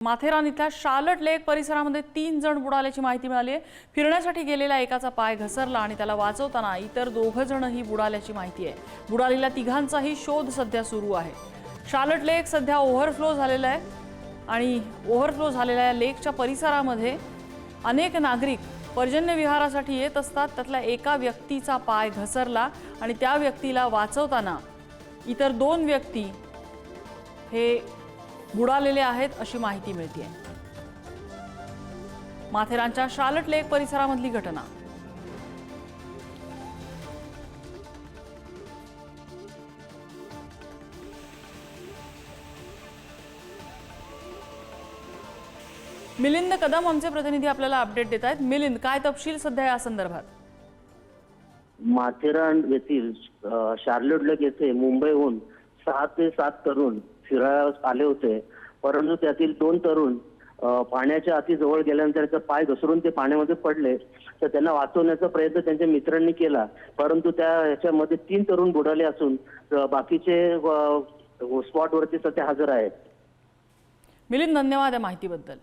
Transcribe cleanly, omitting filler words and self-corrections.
माथेरान इथल्या शार्लट लेक परिसरामध्ये 3 जण बुडाल्याची माहिती मिळाली आहे। फिरण्यासाठी गेलेला एकाचा पाय घसरला आणि त्याला वाचवताना इतर 2 जणही बुडाल्याची माहिती आहे। बुडालेल्या तिघांचाही शोध सध्या सुरू आहे। शार्लट लेक सध्या ओव्हरफ्लो झालेला आहे आणि ओव्हरफ्लो झालेल्या लेकच्या परिसरामध्ये अनेक नागरिक पर्जन्य विहारासाठी येत असतात। त्यातल्या एका व्यक्तीचा पाय घसरला आणि त्या व्यक्तीला वाचवताना इतर 2 व्यक्ती हे बुडालेले आहेत अशी माहिती मिळते आहे। माथेरानच्या शार्लट लेक परिसरामधली घटना। मिलिंद कदम आमचे प्रतिनिधी आपल्याला अपडेट देत आहेत। मिलिंद, काय तपशील सध्या या संदर्भात? माथेरान येथील शार्लट लेक येथे मुंबईहून 6 ते 7 तरुण फिरायला आले होते, परंतु त्यातील 2 तरुण पाण्याच्या अति जवळ गेल्यानंतर त्यांचा पाय घसरून ते पाण्यामध्ये पडले। तर त्यांना वाचवण्याचा प्रयत्न त्यांच्या मित्रांनी केला, परंतु याच्यामध्ये 3 तरुण बुडाले असून बाकीचे स्पॉटवरती सध्या हजर आहेत। मिलिंद, धन्यवाद या माहितीबद्दल।